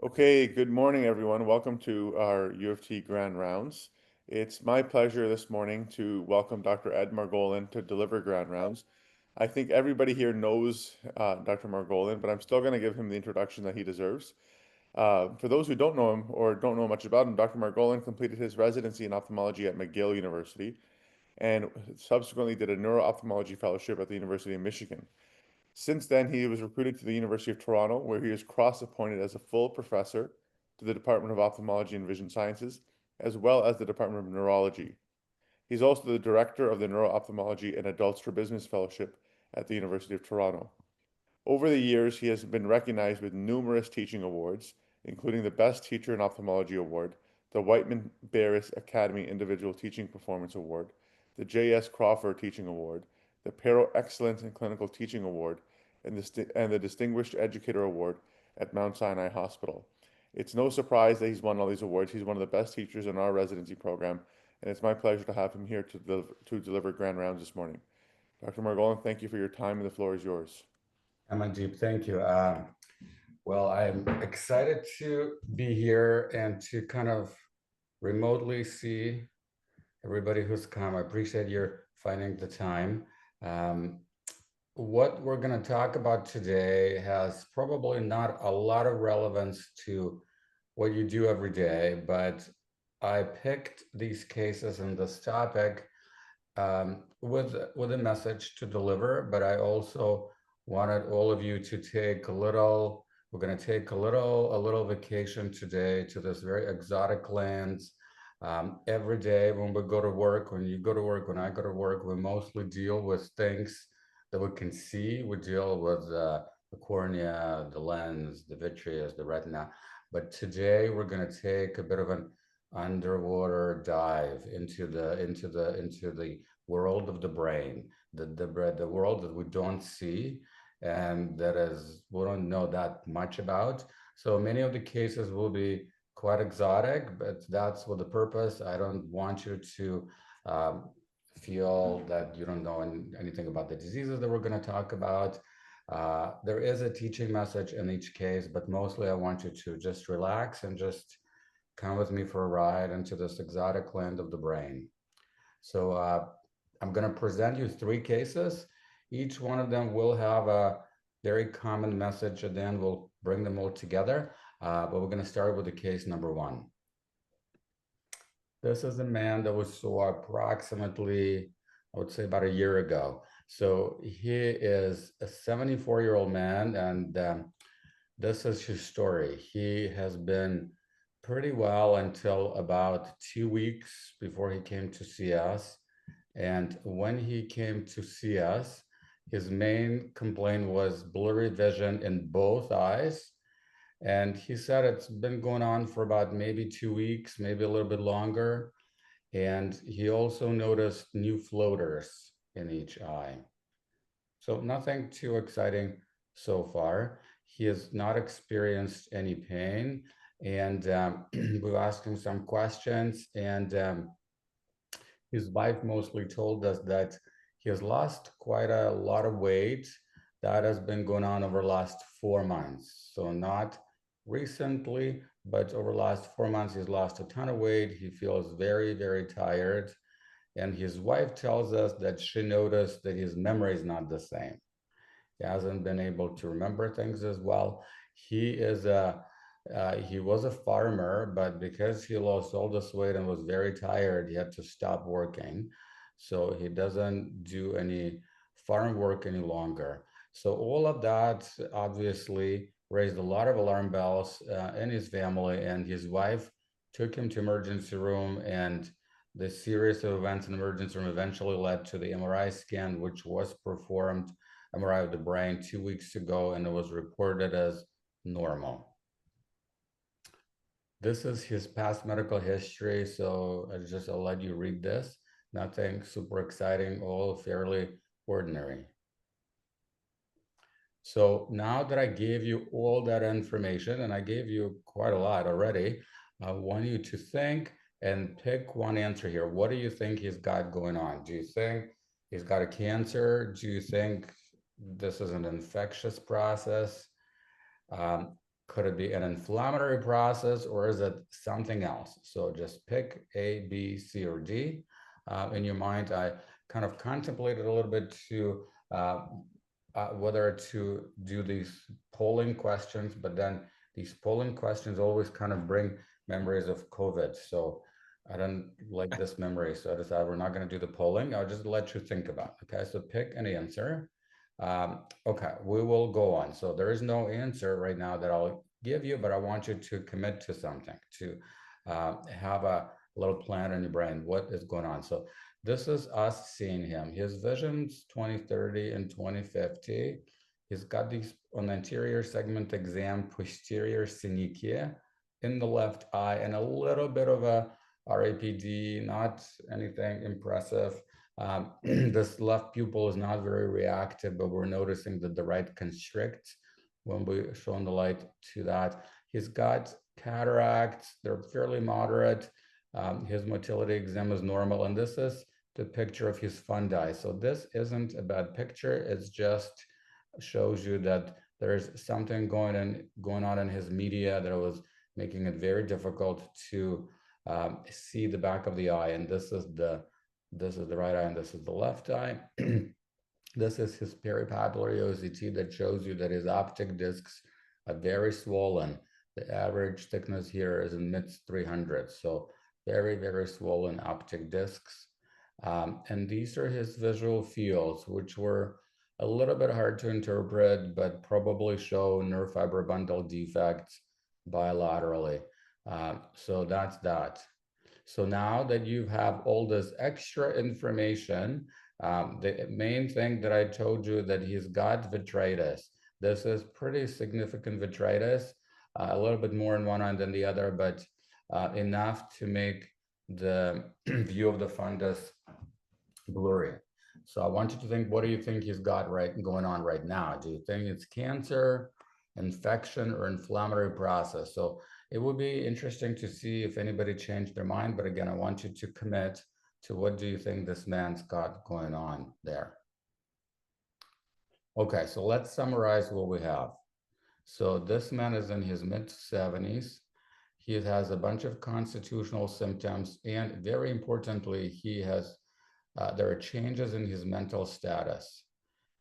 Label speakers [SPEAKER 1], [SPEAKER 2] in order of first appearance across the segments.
[SPEAKER 1] Okay, good morning, everyone. Welcome to our UofT Grand Rounds. It's my pleasure this morning to welcome Dr. Ed Margolin to deliver Grand Rounds. I think everybody here knows Dr. Margolin, but I'm still going to give him the introduction that he deserves. For those who don't know him or don't know much about him, Dr. Margolin completed his residency in ophthalmology at McGill University and subsequently did a neuro-ophthalmology fellowship at the University of Michigan. Since then, he was recruited to the University of Toronto, where he is cross-appointed as a full professor to the Department of Ophthalmology and Vision Sciences, as well as the Department of Neurology. He's also the director of the Neuro-Ophthalmology and Adults for Business Fellowship at the University of Toronto. Over the years, he has been recognized with numerous teaching awards, including the Best Teacher in Ophthalmology Award, the Whiteman Barris Academy Individual Teaching Performance Award, the J.S. Crawford Teaching Award, the Pero Excellence in Clinical Teaching Award, and the Distinguished Educator Award at Mount Sinai Hospital. It's no surprise that he's won all these awards. He's one of the best teachers in our residency program, and it's my pleasure to have him here to deliver grand rounds this morning. Dr. Margolin, thank you for your time, and the floor is yours.
[SPEAKER 2] Amandeep, thank you. Well, I'm excited to be here and to kind of remotely see everybody who's come. I appreciate your finding the time. Um, what we're going to talk about today has probably not a lot of relevance to what you do every day, but I picked these cases and this topic with a message to deliver, but I also wanted all of you to take a little. We're going to take a little vacation today to this very exotic lands. Every day when we go to work, when you go to work, when I go to work, we mostly deal with things that we can see. We deal with the cornea, the lens, the vitreous, the retina. But today we're going to take a bit of an underwater dive into the world of the brain, the world that we don't see and that is we don't know that much about. So many of the cases will be quite exotic, but that's what the purpose. I don't want you to um, feel that you don't know anything about the diseases that we're going to talk about. There is a teaching message in each case, but mostly I want you to just relax and just come with me for a ride into this exotic land of the brain. So I'm going to present you three cases. Each one of them will have a very common message, and then we'll bring them all together. But we're going to start with the case number one. This is a man that was saw approximately, I would say, about a year ago. So he is a 74-year-old man, and this is his story. He has been pretty well until about 2 weeks before he came to see us. And when he came to see us, his main complaint was blurry vision in both eyes. And he said it's been going on for about maybe 2 weeks, maybe a little bit longer. And he also noticed new floaters in each eye. So nothing too exciting so far. He has not experienced any pain. And we've asked him some questions, and his wife mostly told us that he has lost quite a lot of weight. That has been going on over the last 4 months. So not recently, but over the last 4 months, he's lost a ton of weight. He feels very, very tired. And his wife tells us that she noticed that his memory is not the same. He hasn't been able to remember things as well. He was a farmer, but because he lost all this weight and was very tired, he had to stop working. So he doesn't do any farm work any longer. So all of that obviously raised a lot of alarm bells in his family, and his wife took him to emergency room, and the series of events in the emergency room eventually led to the MRI scan, which was performed MRI of the brain 2 weeks ago, and it was reported as normal. This is his past medical history, so I'll let you read this. Nothing super exciting, all fairly ordinary. So now that I gave you all that information, and I gave you quite a lot already, I want you to think and pick one answer here. What do you think he's got going on? Do you think he's got a cancer? Do you think this is an infectious process? Um, Could it be an inflammatory process or is it something else? So just pick A, B, C, or D. In your mind, I kind of contemplated a little bit to whether to do these polling questions, but then these polling questions always kind of bring memories of COVID. So I don't like this memory. So I decided we're not going to do the polling. I'll just let you think about it. Okay, so pick an answer. Okay, we will go on. So there is no answer right now that I'll give you, but I want you to commit to something, to have a little plan in your brain. What is going on? So this is us seeing him. His vision's 2030 and 2050. He's got these on the anterior segment exam, posterior synechiae in the left eye, and a little bit of a RAPD, not anything impressive. This left pupil is not very reactive, but we're noticing that the right constricts when we shine the light to that. He's got cataracts, they're fairly moderate. His motility exam is normal, and this is the picture of his fundi. So this isn't a bad picture, it's just shows you that there's something going on in his media that was making it very difficult to see the back of the eye. And this is the right eye and this is the left eye. This is his peripapillary OCT that shows you that his optic discs are very swollen. The average thickness here is in mid 300s, so very, very swollen optic discs. And these are his visual fields, which were a little bit hard to interpret, but probably show nerve fiber bundle defects bilaterally. So that's that. So now that you have all this extra information, the main thing that I told you that he's got vitritis. This is pretty significant vitritis, a little bit more in one eye than the other, but enough to make the view of the fundus blurry. So I want you to think, what do you think he's got going on right now? Do you think it's cancer, infection, or inflammatory process? So it would be interesting to see if anybody changed their mind. But again, I want you to commit to what do you think this man's got going on there. Okay, so let's summarize what we have. So this man is in his mid 70s. He has a bunch of constitutional symptoms, and very importantly, there are changes in his mental status.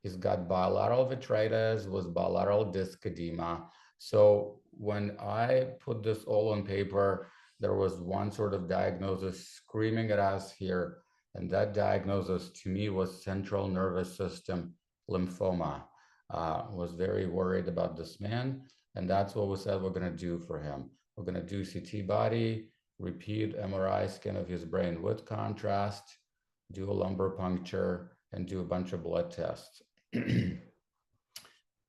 [SPEAKER 2] He's got bilateral vitritis with bilateral disc edema. So when I put this all on paper, there was one sort of diagnosis screaming at us here. And that diagnosis to me was central nervous system lymphoma. Was very worried about this man. And that's what we said we're going to do for him. We're going to do CT body, repeat MRI scan of his brain with contrast, do a lumbar puncture, and do a bunch of blood tests.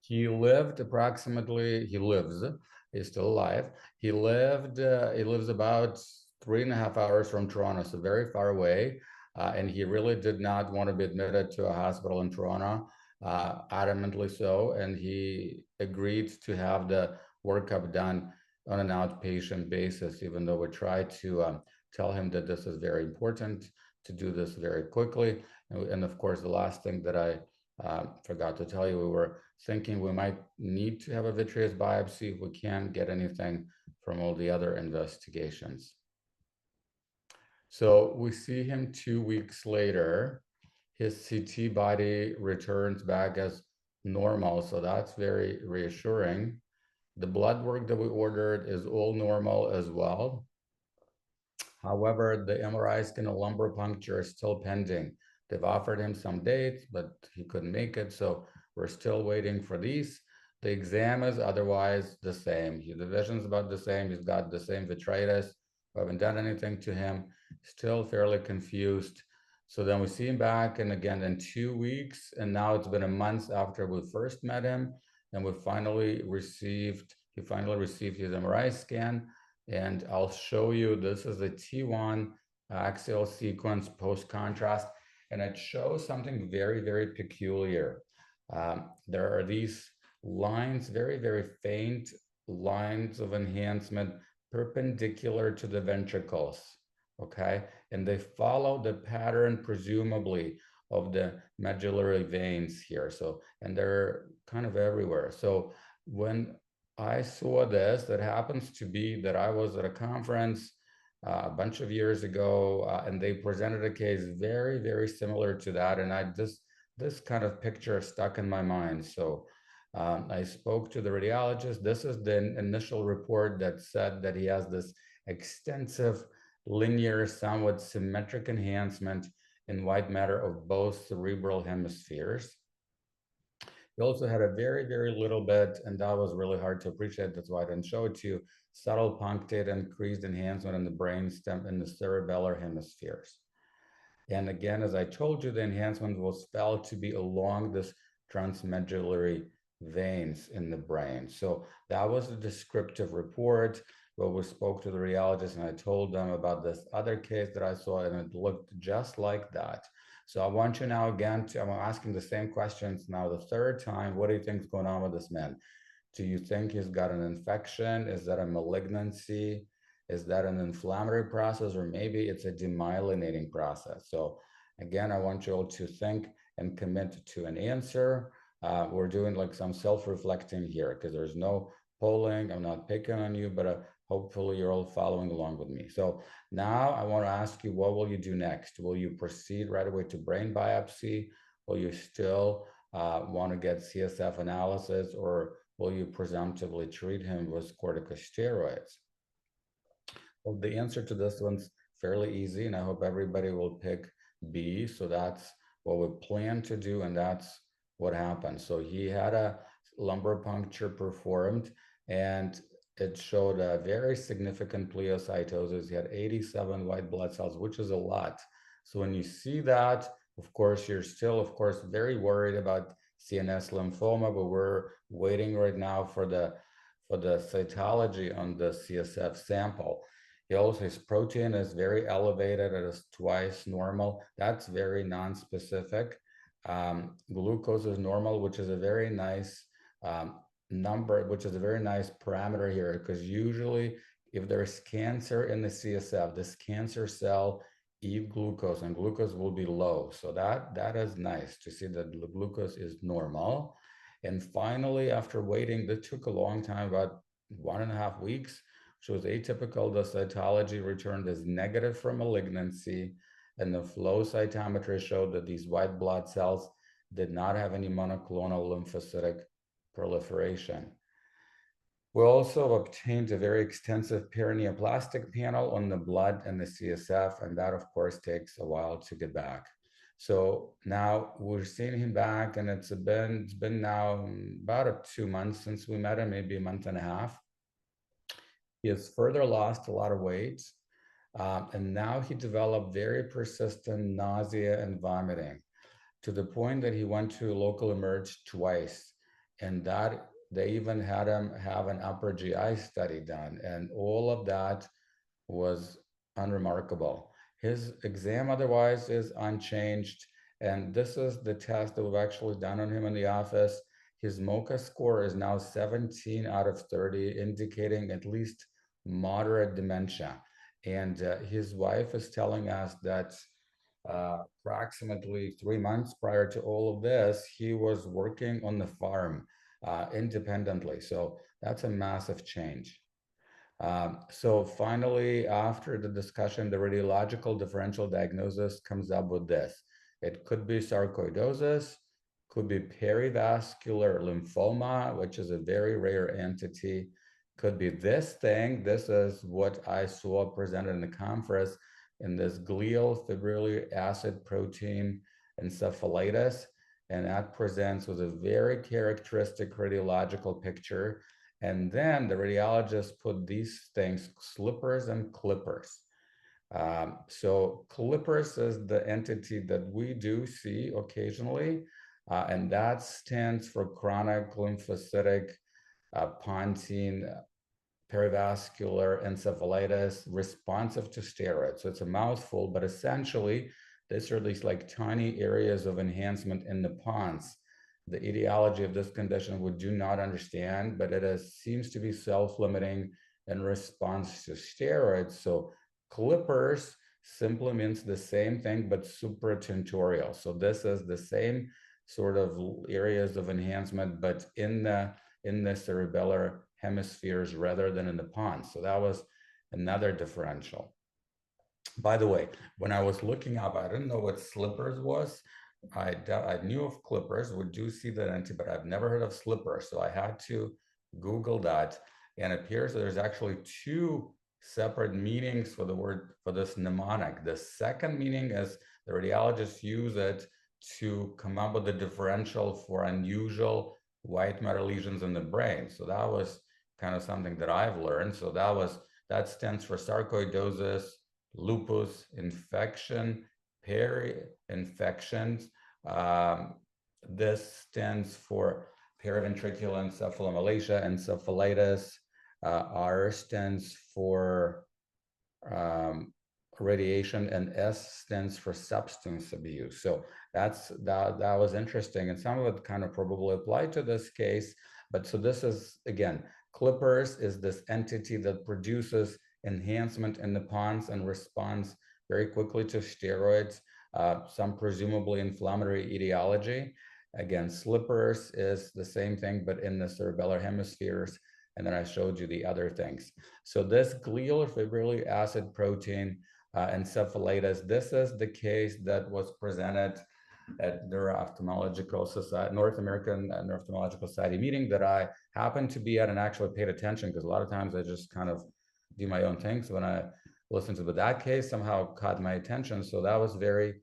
[SPEAKER 2] He lives, he's still alive. He lives about 3.5 hours from Toronto, so very far away. And he really did not want to be admitted to a hospital in Toronto, adamantly so. And he agreed to have the workup done on an outpatient basis, even though we tried to tell him that this is very important to do this very quickly. And of course, the last thing that I forgot to tell you, we were thinking we might need to have a vitreous biopsy if we can't get anything from all the other investigations. So we see him 2 weeks later. His CT body returns back as normal, so that's very reassuring. The blood work that we ordered is all normal as well. However, the MRI scan and lumbar puncture is still pending. They've offered him some dates, but he couldn't make it, so we're still waiting for these. The exam is otherwise the same. The vision's about the same. He's got the same vitritis. We haven't done anything to him. Still fairly confused. So then we see him back, and again in 2 weeks, and now it's been a month after we first met him, and he finally received his MRI scan. And I'll show you, this is a T1 axial sequence post-contrast, and it shows something very, very peculiar. There are these lines, very, very faint lines of enhancement perpendicular to the ventricles, okay? And they follow the pattern, presumably, of the medullary veins here. So, and they're kind of everywhere. So when I saw this. That happens to be that I was at a conference a bunch of years ago, and they presented a case very, very similar to that. And this kind of picture stuck in my mind. So I spoke to the radiologist. This is the initial report that said that he has this extensive, linear, somewhat symmetric enhancement in white matter of both cerebral hemispheres. He also had a very, very little bit, and that was really hard to appreciate. That's why I didn't show it to you. Subtle punctate increased enhancement in the brainstem in the cerebellar hemispheres. And again, as I told you, the enhancement was felt to be along this transmedullary veins in the brain. So that was a descriptive report where we spoke to the radiologist and I told them about this other case that I saw and it looked just like that. So I want you now again to, I'm asking the same questions now the third time. What do you think is going on with this man? Do you think he's got an infection? Is that a malignancy? Is that an inflammatory process? Or maybe it's a demyelinating process. So again, I want you all to think and commit to an answer. We're doing like some self-reflecting here because there's no polling. I'm not picking on you, but hopefully you're all following along with me. So now I want to ask you, what will you do next? Will you proceed right away to brain biopsy? Will you still want to get CSF analysis, or will you presumptively treat him with corticosteroids? Well, the answer to this one's fairly easy, and I hope everybody will pick B. So that's what we plan to do, and that's what happened. So he had a lumbar puncture performed, and it showed a very significant pleocytosis. He had 87 white blood cells, which is a lot. So when you see that, of course, you're still, of course, very worried about CNS lymphoma, but we're waiting right now for the cytology on the CSF sample. He also, his protein is very elevated. It is twice normal. That's very non-specific. Glucose is normal, which is a very nice number, which is a very nice parameter here, because usually if there's cancer in the CSF, this cancer cell eat glucose and glucose will be low. So that is nice to see that the glucose is normal. And finally, after waiting, that took a long time, about 1.5 weeks, which was atypical. The cytology returned as negative for malignancy, and the flow cytometry showed that these white blood cells did not have any monoclonal lymphocytic proliferation. We also obtained a very extensive perineoplastic panel on the blood and the CSF, and that, of course, takes a while to get back. So now we're seeing him back, and it's been now about 2 months since we met him, maybe a month and a half. He has further lost a lot of weight, and now he developed very persistent nausea and vomiting to the point that he went to local emerge twice, and that they even had him have an upper GI study done, and all of that was unremarkable. His exam otherwise is unchanged, and this is the test that we've actually done on him in the office. His MoCA score is now 17 out of 30, indicating at least moderate dementia. And his wife is telling us that approximately 3 months prior to all of this, he was working on the farm independently. So that's a massive change. So finally, after the discussion, the radiological differential diagnosis comes up with this. It could be sarcoidosis, could be perivascular lymphoma, which is a very rare entity, could be this thing. This is what I saw presented in the conference in this glial fibrillary acid protein encephalitis. And that presents with a very characteristic radiological picture. And then the radiologist put these things, slippers and clippers. So clippers is the entity that we do see occasionally, and that stands for chronic lymphocytic pontine perivascular encephalitis responsive to steroids. So it's a mouthful, but essentially, these are these like tiny areas of enhancement in the pons. The etiology of this condition we do not understand, but it seems to be self-limiting in response to steroids. So clippers simply means the same thing, but supratentorial. So this is the same sort of areas of enhancement, but in the cerebellar hemispheres rather than in the pons. So that was another differential. By the way, when I was looking up, I didn't know what slippers was. I knew of clippers, we do see that NT, but I've never heard of slippers. So I had to Google that, and it appears that there's actually two separate meanings for the word for this mnemonic. The second meaning is the radiologists use it to come up with a differential for unusual white matter lesions in the brain. So that was kind of something that I've learned. So that stands for sarcoidosis, lupus, infection, peri-infections. Um, this stands for periventricular encephalomalacia, encephalitis. R stands for um, radiation, and S stands for substance abuse. So that was interesting, and some of it kind of probably applied to this case. But so this is, again, clippers is this entity that produces enhancement in the pons and responds very quickly to steroids, some presumably inflammatory etiology. Again, slippers is the same thing, but in the cerebellar hemispheres. And then I showed you the other things. So this glial fibrillary acid protein encephalitis, this is the case that was presented at Neuro-Ophthalmological Society, North American Neuro-Ophthalmological Society meeting that I happened to be at and actually paid attention, because a lot of times I just kind of do my own things when I listen to, but that case somehow caught my attention. So that was very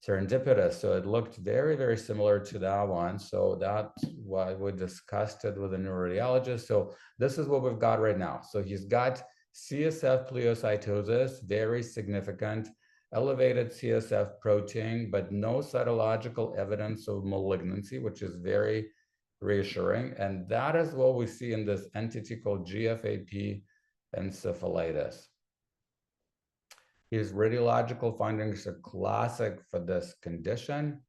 [SPEAKER 2] serendipitous. So it looked very, very similar to that one. So that's why we discussed it with a neuroradiologist. So this is what we've got right now. So he's got CSF pleocytosis, very significant, elevated CSF protein, but no cytological evidence of malignancy, which is very reassuring. And that is what we see in this entity called GFAP encephalitis. His radiological findings are classic for this condition,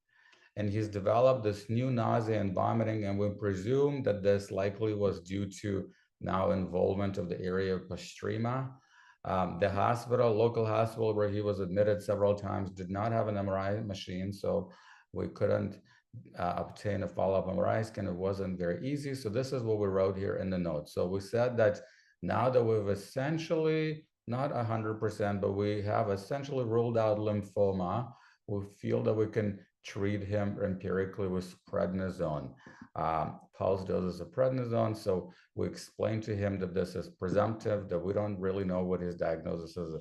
[SPEAKER 2] and he's developed this new nausea and vomiting, and we presume that this likely was due to now involvement of the area of postrema. The hospital, local hospital where he was admitted several times, did not have an MRI machine, so we couldn't obtain a follow-up MRI scan. It wasn't very easy. So this is what we wrote here in the notes. So we said that now that we've essentially, not 100%, but we have essentially ruled out lymphoma, we feel that we can treat him empirically with prednisone, pulse doses of prednisone. So we explained to him that this is presumptive, that we don't really know what his diagnosis is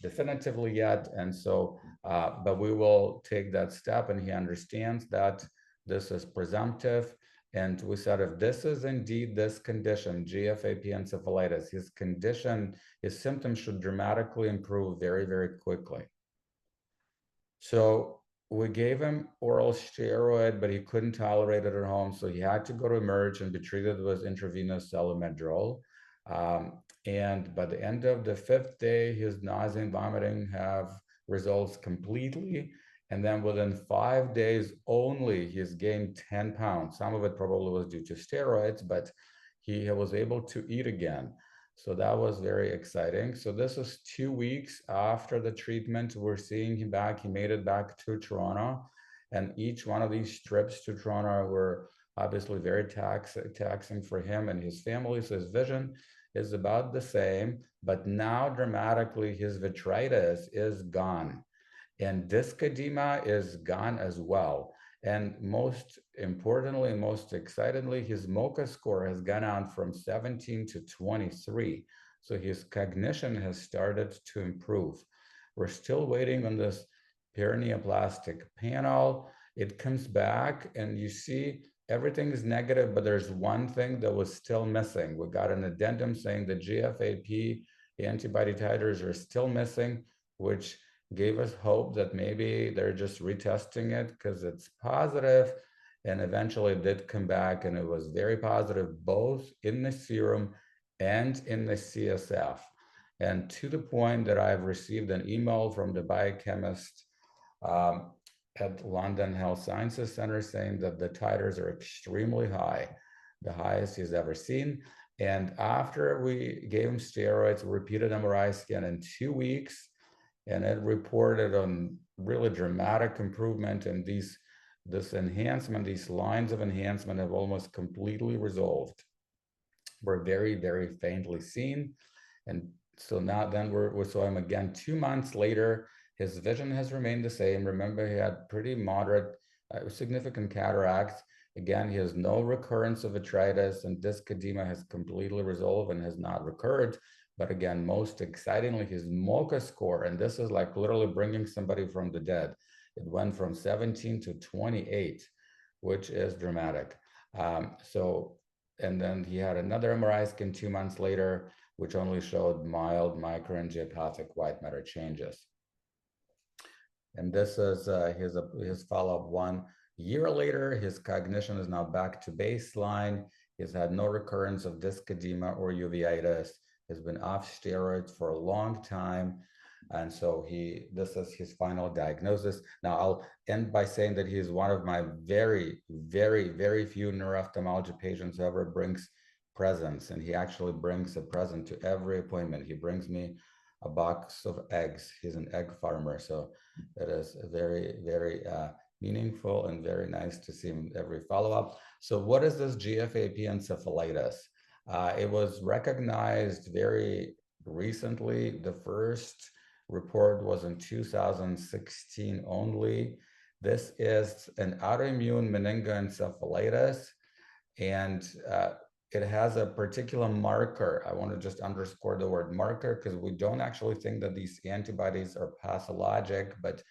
[SPEAKER 2] definitively yet. And so, but we will take that step, and he understands that this is presumptive. And we said, if this is indeed this condition, GFAP encephalitis, his condition, his symptoms should dramatically improve very, very quickly. So we gave him oral steroid, but he couldn't tolerate it at home. So he had to go to Emerge and be treated with intravenous salmeterol. And by the end of the 5th day, his nausea and vomiting have resolved completely. And then within 5 days only, he's gained 10 pounds. Some of it probably was due to steroids, but he was able to eat again. So that was very exciting. So this is 2 weeks after the treatment. We're seeing him back. He made it back to Toronto. And each one of these trips to Toronto were obviously very taxing for him and his family. So his vision is about the same, but now dramatically his vitritis is gone. And disc edema is gone as well. And most importantly, and most excitedly, his MoCA score has gone out from 17 to 23. So his cognition has started to improve. We're still waiting on this perineoplastic panel. It comes back, and you see everything is negative, but there's one thing that was still missing. We got an addendum saying the GFAP antibody titers are still missing, which gave us hope that maybe they're just retesting it because it's positive. And eventually it did come back, and it was very positive, both in the serum and in the CSF. And to the point that I've received an email from the biochemist at London Health Sciences Center saying that the titers are extremely high, the highest he's ever seen. And after we gave him steroids, repeated MRI scan in 2 weeks, and it reported on really dramatic improvement, and this enhancement, these lines of enhancement have almost completely resolved. were very, very faintly seen. And so now then we're so I'm again 2 months later, his vision has remained the same. Remember, he had pretty moderate, significant cataracts. Again, he has no recurrence of vitritis, and disc edema has completely resolved and has not recurred. But again, most excitingly, his MoCA score, and this is like literally bringing somebody from the dead. It went from 17 to 28, which is dramatic. So, and then he had another MRI scan 2 months later, which only showed mild microangiopathic white matter changes. And this is his follow-up 1 year later. His cognition is now back to baseline. He's had no recurrence of disc edema or uveitis. Has been off steroids for a long time. And so this is his final diagnosis. Now I'll end by saying that he is one of my very, very, very few neuro-ophthalmology patients who ever brings presents. And he actually brings a present to every appointment. He brings me a box of eggs. He's an egg farmer. So it is very, very meaningful and very nice to see him every follow-up. So what is this GFAP encephalitis? It was recognized very recently. The first report was in 2016 only. This is an autoimmune meningoencephalitis, and it has a particular marker. I want to just underscore the word marker because we don't actually think that these antibodies are pathologic, but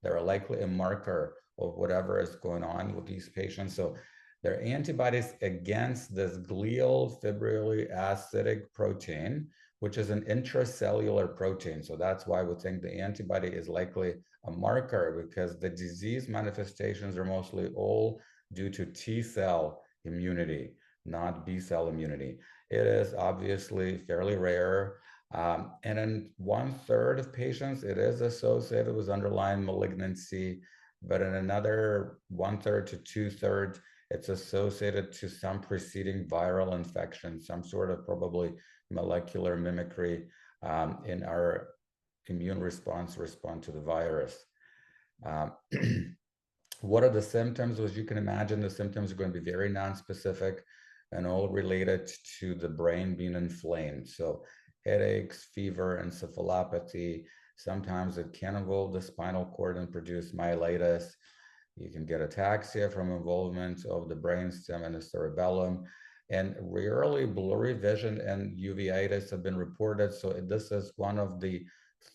[SPEAKER 2] they're likely a marker of whatever is going on with these patients. So they're antibodies against this glial fibrillary acidic protein, which is an intracellular protein. So that's why we think the antibody is likely a marker, because the disease manifestations are mostly all due to T cell immunity, not B cell immunity. It is obviously fairly rare. And in 1/3 of patients, it is associated with underlying malignancy, but in another 1/3 to 2/3, it's associated to some preceding viral infection, some sort of probably molecular mimicry in our immune response to the virus. What are the symptoms? As you can imagine, the symptoms are going to be very nonspecific and all related to the brain being inflamed. So headaches, fever, encephalopathy. Sometimes it can involve the spinal cord and produce myelitis. You can get ataxia from involvement of the brainstem and the cerebellum. And rarely blurry vision and uveitis have been reported. So this is one of the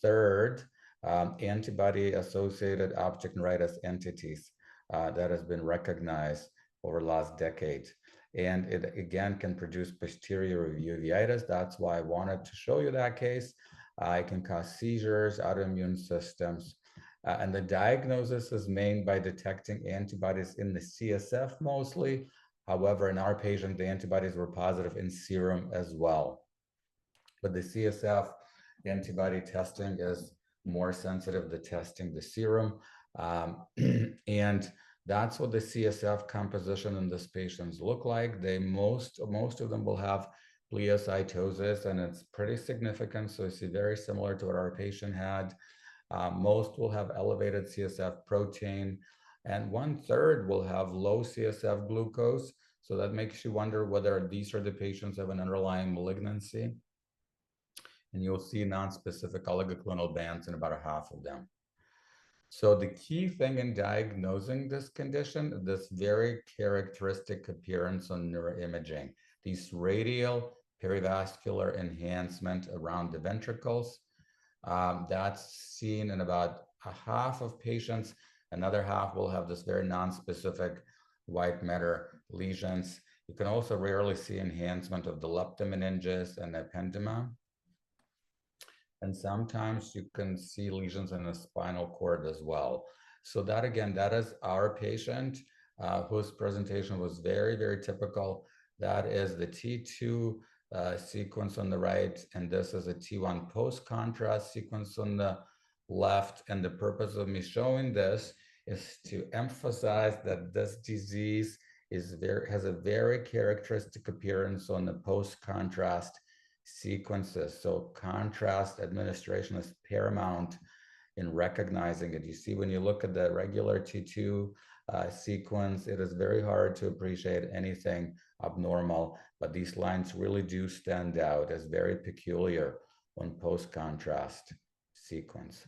[SPEAKER 2] third antibody-associated optic neuritis entities that has been recognized over the last decade. And it again can produce posterior uveitis. That's why I wanted to show you that case. It can cause seizures, autoimmune systems. And the diagnosis is made by detecting antibodies in the CSF mostly. However, in our patient, the antibodies were positive in serum as well. But the CSF antibody testing is more sensitive to testing the serum. And that's what the CSF composition in these patients look like. Most of them will have pleocytosis, and it's pretty significant. So you see very similar to what our patient had. Most will have elevated CSF protein, and 1/3 will have low CSF glucose. So that makes you wonder whether these are the patients who have an underlying malignancy. And you'll see non-specific oligoclonal bands in about a half of them. So the key thing in diagnosing this condition, this very characteristic appearance on neuroimaging, these radial perivascular enhancement around the ventricles, that's seen in about a half of patients. Another half will have this very non-specific white matter lesions. You can also rarely see enhancement of the leptomeninges and ependyma. And sometimes you can see lesions in the spinal cord as well. So that again, that is our patient whose presentation was very, very typical. That is the T2 sequence on the right, and this is a T1 post-contrast sequence on the left. And the purpose of me showing this is to emphasize that this disease has a very characteristic appearance on the post-contrast sequences. So contrast administration is paramount in recognizing it. You see, when you look at the regular T2 sequence, it is very hard to appreciate anything abnormal, but these lines really do stand out as very peculiar on post-contrast sequence.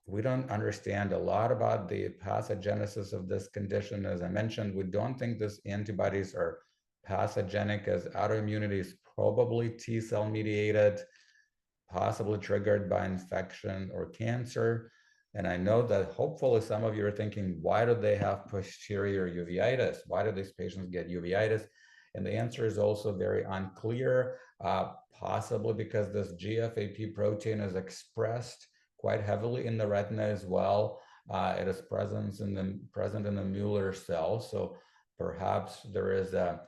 [SPEAKER 2] We don't understand a lot about the pathogenesis of this condition. As I mentioned, we don't think these antibodies are pathogenic, as autoimmunity is probably T cell mediated, possibly triggered by infection or cancer. And I know that hopefully some of you are thinking, why do they have posterior uveitis? Why do these patients get uveitis? And the answer is also very unclear, possibly because this GFAP protein is expressed quite heavily in the retina as well. It is present in the Mueller cell. So perhaps there is the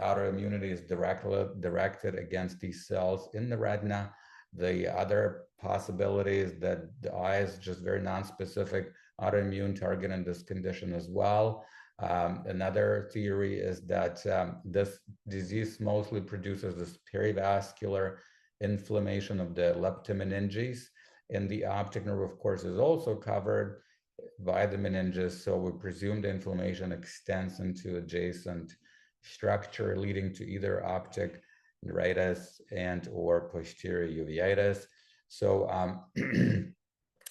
[SPEAKER 2] autoimmunity is directed against these cells in the retina. The other possibility is that the eye is just very non-specific autoimmune target in this condition as well. Another theory is that this disease mostly produces this perivascular inflammation of the leptomeninges, and the optic nerve, of course, is also covered by the meninges. So we presume the inflammation extends into adjacent structure, leading to either optic neuritis and or posterior uveitis. So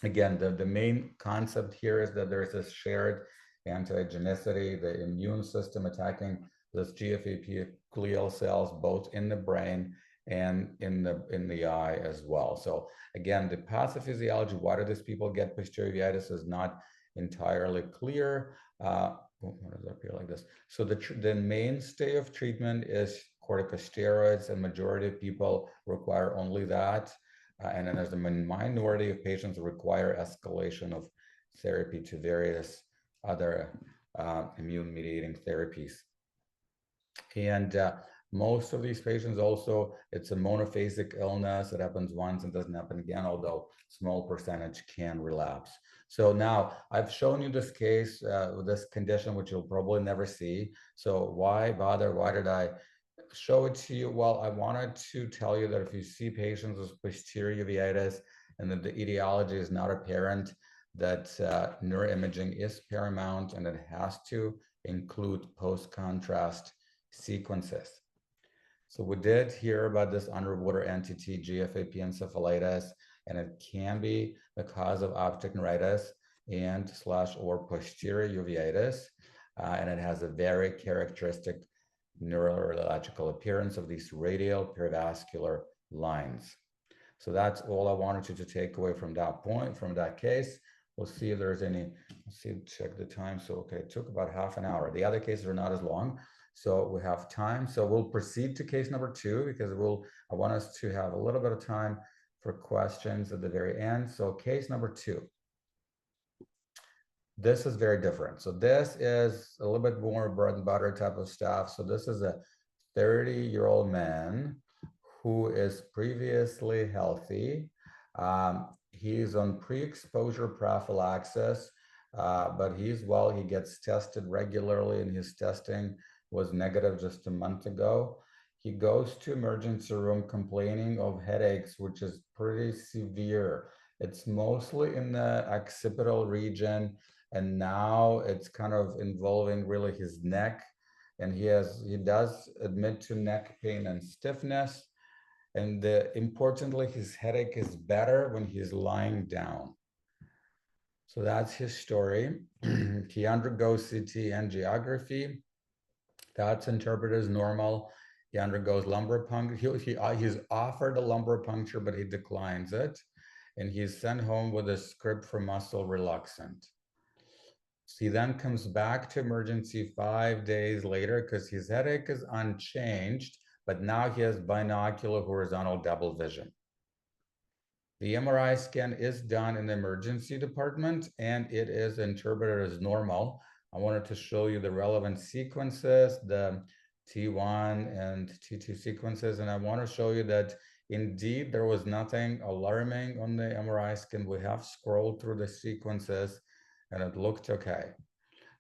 [SPEAKER 2] again, the main concept here is that there's this shared antigenicity, the immune system attacking this GFAP glial cells, both in the brain and in the eye as well. So again, the pathophysiology, why do these people get posterior uveitis, is not entirely clear. What does that appear like this? So the mainstay of treatment is corticosteroids, and majority of people require only that. And then there's a minority of patients who require escalation of therapy to various other immune-mediating therapies. And most of these patients also, it's a monophasic illness. It happens once and doesn't happen again, although small percentage can relapse. So now I've shown you this case with this condition, which you'll probably never see. So why bother? Why did I show it to you? Well, I wanted to tell you that if you see patients with posterior uveitis and that the etiology is not apparent, that neuroimaging is paramount, and it has to include post-contrast sequences. So we did hear about this underwater entity, GFAP encephalitis, and it can be the cause of optic neuritis and / or posterior uveitis. And it has a very characteristic neurological appearance of these radial perivascular lines. So that's all I wanted you to take away from that point, from that case. We'll see if there's any, let's see, check the time. So, okay, it took about half an hour. The other cases are not as long, so we have time. So we'll proceed to case number 2, because I want us to have a little bit of time for questions at the very end. So case number 2. This is very different. So this is a little bit more bread and butter type of stuff. So this is a 30-year-old man who is previously healthy. He's on pre-exposure prophylaxis, but he gets tested regularly, and his testing was negative just a month ago. He goes to emergency room complaining of headaches, which is pretty severe. It's mostly in the occipital region, and now it's kind of involving really his neck. And he does admit to neck pain and stiffness. And importantly, his headache is better when he's lying down. So that's his story. He undergoes CT angiography. That's interpreted as normal. He undergoes lumbar puncture. He's offered a lumbar puncture, but he declines it. And he's sent home with a script for muscle relaxant. He then comes back to emergency 5 days later because his headache is unchanged, but now he has binocular horizontal double vision. The MRI scan is done in the emergency department, and it is interpreted as normal. I wanted to show you the relevant sequences, the T1 and T2 sequences, and I want to show you that indeed there was nothing alarming on the MRI scan. We have scrolled through the sequences, and it looked okay.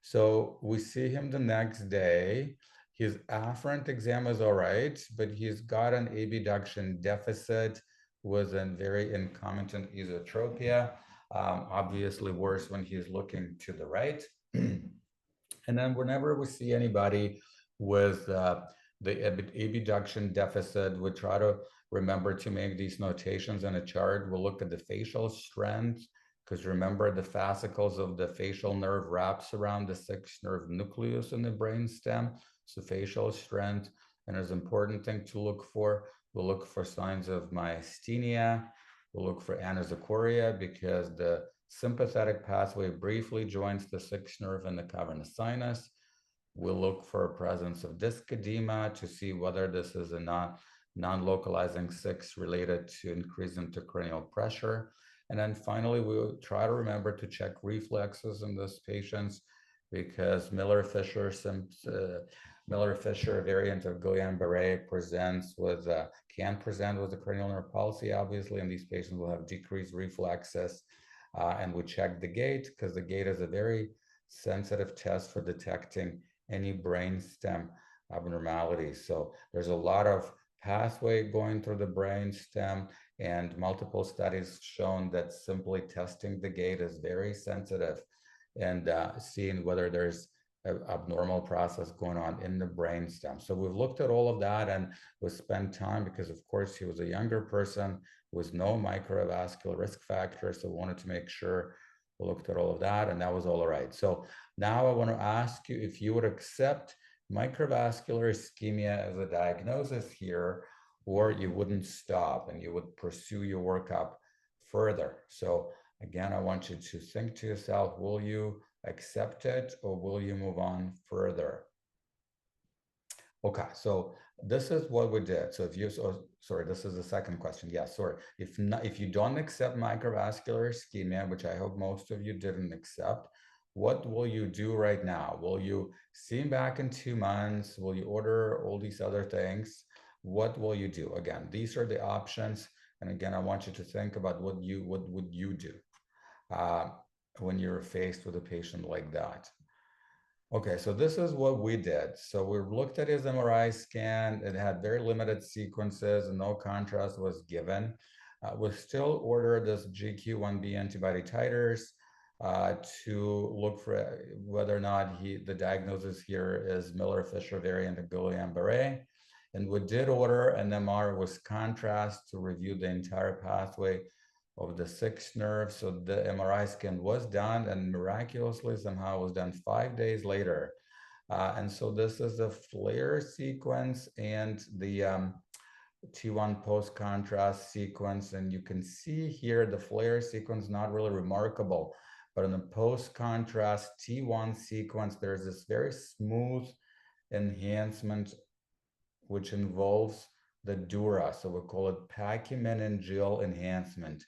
[SPEAKER 2] So we see him the next day. His afferent exam is all right, but he's got an abduction deficit with a very concomitant esotropia, obviously worse when he's looking to the right. And then whenever we see anybody with the abduction deficit, we try to remember to make these notations in a chart. We'll look at the facial strength, because remember the fascicles of the facial nerve wraps around the sixth nerve nucleus in the brain stem. So facial strength, and there's an important thing to look for. We'll look for signs of myasthenia. We'll look for anisocoria, because the sympathetic pathway briefly joins the sixth nerve and the cavernous sinus. We'll look for a presence of disc edema to see whether this is a non-localizing six related to increased intracranial pressure. And then finally, we'll try to remember to check reflexes in these patients, because Miller-Fisher variant of Guillain-Barré can present with a cranial nerve palsy, obviously, and these patients will have decreased reflexes. And we check the gait, because the gait is a very sensitive test for detecting any brainstem abnormalities. So there's a lot of pathway going through the brainstem, and multiple studies shown that simply testing the gait is very sensitive, and seeing whether there's an abnormal process going on in the brainstem. So we've looked at all of that, and we spent time, because of course he was a younger person with no microvascular risk factors, so we wanted to make sure we looked at all of that, and that was all right. So now I want to ask you if you would accept microvascular ischemia as a diagnosis here, or you wouldn't stop and you would pursue your workup further. So again, I want you to think to yourself, will you accept it or will you move on further? Okay, so this is what we did. So if you, sorry, this is the second question. Yeah, sorry. If you don't accept microvascular ischemia, which I hope most of you didn't accept, what will you do right now? Will you see him back in 2 months? Will you order all these other things? What will you do? Again, these are the options. And again, I want you to think about what would you do uh, when you're faced with a patient like that. Okay, so this is what we did. So we looked at his MRI scan. It had very limited sequences and no contrast was given. We still ordered this GQ1B antibody titers to look for whether or not the diagnosis here is Miller-Fisher variant of Guillain-Barré. And we did order an MR with contrast to review the entire pathway of the sixth nerve. So the MRI scan was done, and miraculously somehow was done 5 days later. And so this is the flare sequence and the T1 post-contrast sequence. And you can see here the flare sequence, not really remarkable, but in the post-contrast T1 sequence, there's this very smooth enhancement which involves the dura. So we call it pachymeningeal enhancement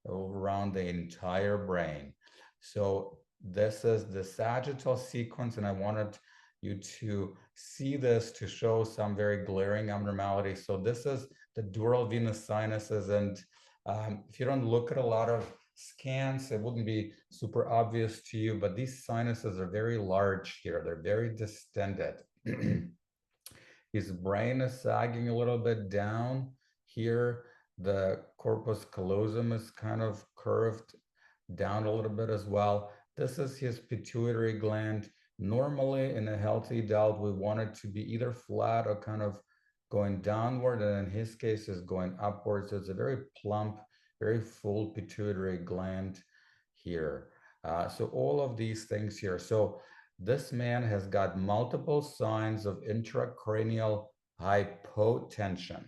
[SPEAKER 2] around the entire brain. So this is the sagittal sequence, and I wanted you to see this to show some very glaring abnormalities. So this is the dural venous sinuses, and if you don't look at a lot of scans, it wouldn't be super obvious to you, but these sinuses are very large here. They're very distended. His brain is sagging a little bit down here. The corpus callosum is kind of curved down a little bit as well. This is his pituitary gland. Normally, in a healthy adult, we want it to be either flat or kind of going downward, and in his case, is going upwards. So it's a very plump, very full pituitary gland here. So all of these things here. So this man has got multiple signs of intracranial hypotension.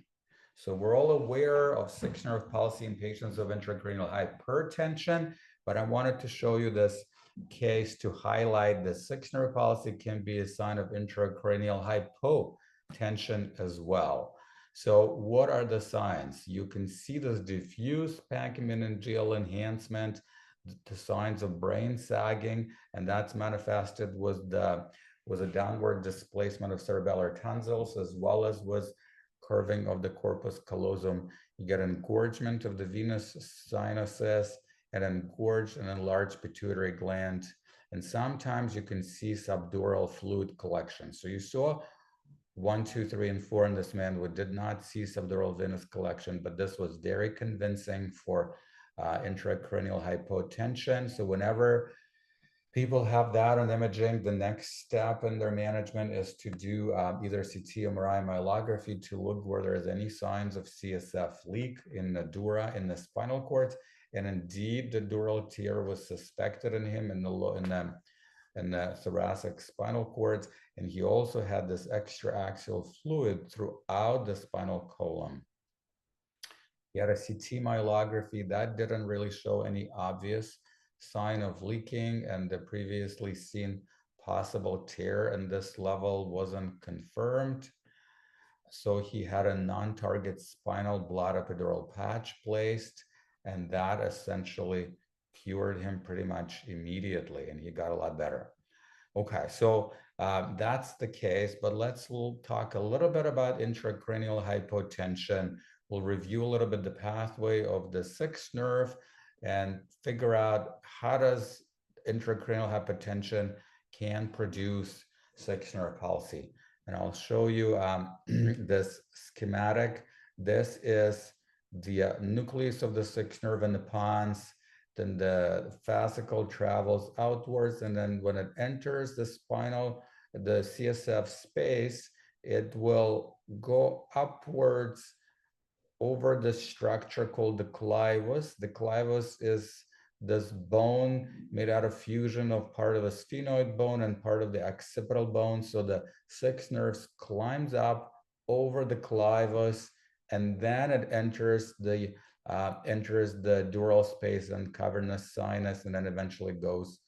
[SPEAKER 2] So we're all aware of sixth nerve palsy in patients of intracranial hypertension, but I wanted to show you this case to highlight that sixth nerve palsy can be a sign of intracranial hypotension as well. So what are the signs? You can see this diffuse pachymeningeal enhancement, the signs of brain sagging, and that's manifested with a downward displacement of cerebellar tonsils, as well as with curving of the corpus callosum. You get engorgement of the venous sinuses, and engorged and enlarged pituitary gland, and sometimes you can see subdural fluid collection. So you saw 1, 2, 3, and 4 in this man. We did not see subdural venous collection, but this was very convincing for intracranial hypotension. So whenever People have that on imaging. The next step in their management is to do either CT or MRI myelography to look where there is any signs of CSF leak in the dura, in the spinal cord. And indeed, the dural tear was suspected in him in the thoracic spinal cord. And he also had this extraaxial fluid throughout the spinal column. He had a CT myelography that didn't really show any obvious sign of leaking, and the previously seen possible tear in this level wasn't confirmed. So he had a non-target spinal blood epidural patch placed, and that essentially cured him pretty much immediately, and he got a lot better. Okay, so that's the case, but we'll talk a little bit about intracranial hypotension. We'll review a little bit the pathway of the sixth nerve and figure out how does intracranial hypotension can produce sixth nerve palsy. And I'll show you this schematic. This is the nucleus of the sixth nerve in the pons. Then the fascicle travels outwards, and then when it enters the CSF space, it will go upwards over the structure called the clivus. The clivus is this bone made out of fusion of part of a sphenoid bone and part of the occipital bone. So the sixth nerve climbs up over the clivus, and then it enters the dural space and cavernous sinus, and then eventually goes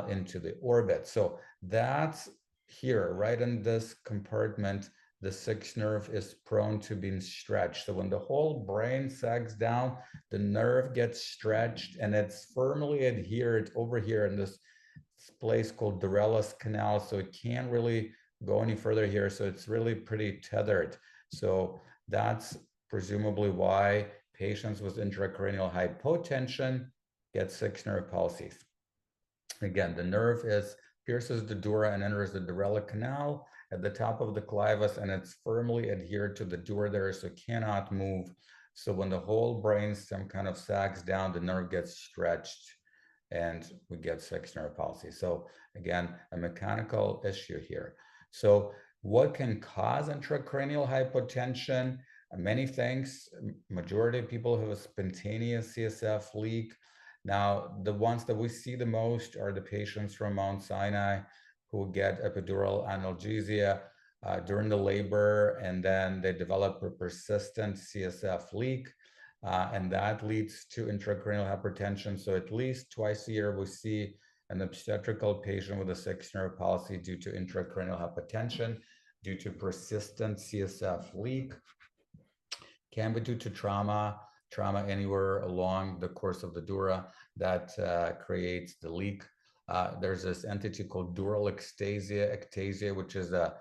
[SPEAKER 2] into the orbit. So that's here, right in this compartment, the sixth nerve is prone to being stretched. So when the whole brain sags down, the nerve gets stretched and it's firmly adhered over here in this place called Dorellis canal. So it can't really go any further here. So it's really pretty tethered. So that's presumably why patients with intracranial hypotension get sixth nerve palsies. Again, the nerve pierces the dura and enters the Dorellis canal at the top of the clivus, and it's firmly adhered to the dura there, so it cannot move. So when the whole brainstem kind of sags down, the nerve gets stretched and we get sixth nerve palsy. So again, a mechanical issue here. So what can cause intracranial hypotension? Many things. Majority of people have a spontaneous CSF leak. Now, the ones that we see the most are the patients from Mount Sinai who get epidural analgesia during the labor, and then they develop a persistent CSF leak, and that leads to intracranial hypertension. So at least twice a year, we see an obstetrical patient with a sixth nerve palsy due to intracranial hypertension, due to persistent CSF leak. Can be due to trauma anywhere along the course of the dura that creates the leak. There's this entity called dural ectasia, which is a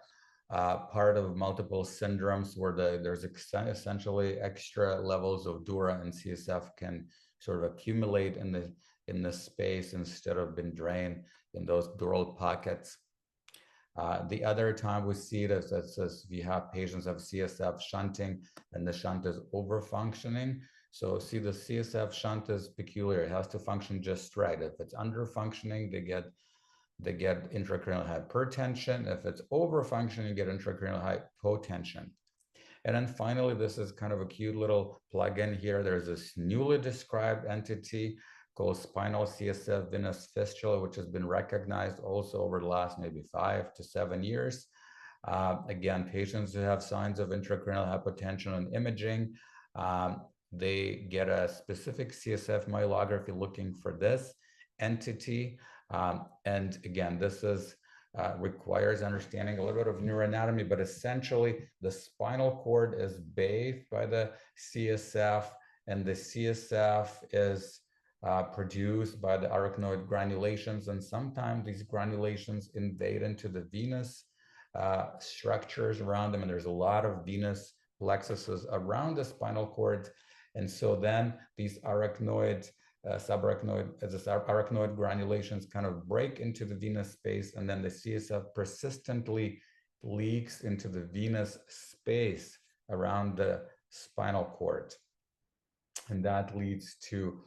[SPEAKER 2] part of multiple syndromes where there's essentially extra levels of dura and CSF can sort of accumulate in the space instead of being drained in those dural pockets. The other time we see it as we have patients have CSF shunting and the shunt is over-functioning. So see, the CSF shunt is peculiar. It has to function just right. If it's under-functioning, they get intracranial hypertension. If it's over-functioning, you get intracranial hypotension. And then finally, this is kind of a cute little plug-in here. There's this newly described entity called spinal CSF venous fistula, which has been recognized also over the last maybe 5 to 7 years. Again, patients who have signs of intracranial hypotension on imaging, they get a specific CSF myelography looking for this entity. And again, this requires understanding a little bit of neuroanatomy, but essentially the spinal cord is bathed by the CSF, and the CSF is produced by the arachnoid granulations, and sometimes these granulations invade into the venous structures around them, and there's a lot of venous plexuses around the spinal cord, and so then these arachnoid granulations kind of break into the venous space, and then the CSF persistently leaks into the venous space around the spinal cord, and that leads to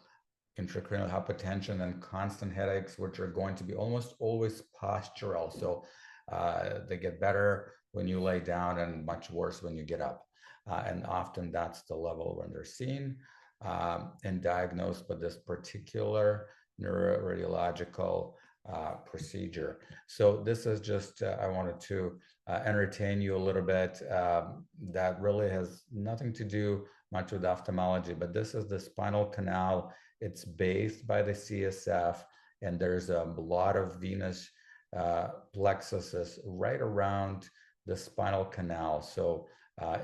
[SPEAKER 2] intracranial hypertension and constant headaches, which are going to be almost always postural. So they get better when you lay down and much worse when you get up. And often that's the level when they're seen and diagnosed with this particular neuroradiological procedure. So this is just, I wanted to entertain you a little bit. That really has nothing to do much with ophthalmology, but this is the spinal canal. It's based by the CSF, and there's a lot of venous plexuses right around the spinal canal. So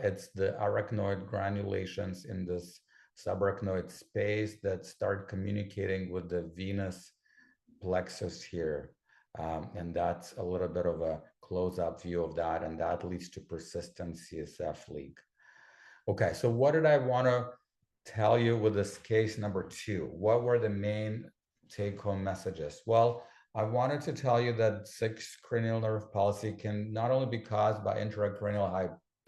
[SPEAKER 2] it's the arachnoid granulations in this subarachnoid space that start communicating with the venous plexus here. And that's a little bit of a close-up view of that, and that leads to persistent CSF leak. Okay, so what did I want to tell you with this case number 2? What were the main take-home messages? Well, I wanted to tell you that 6 cranial nerve palsy can not only be caused by intracranial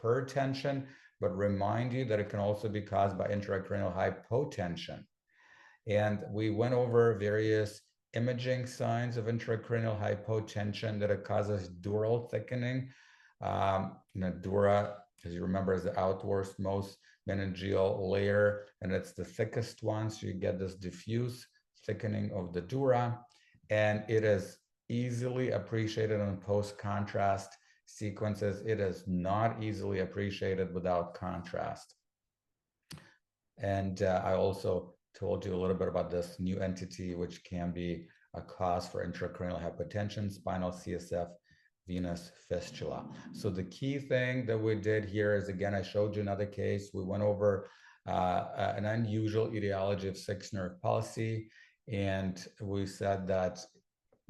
[SPEAKER 2] hypertension, but remind you that it can also be caused by intracranial hypotension. And we went over various imaging signs of intracranial hypotension that it causes dural thickening. Dura, as you remember, is the outwardmost meningeal layer, and it's the thickest one. So you get this diffuse thickening of the dura, and it is easily appreciated in post-contrast sequences. It is not easily appreciated without contrast. And I also told you a little bit about this new entity, which can be a cause for intracranial hypertension, spinal CSF, venous fistula. So the key thing that we did here is, again, I showed you another case. We went over an unusual etiology of 6 nerve palsy, and we said that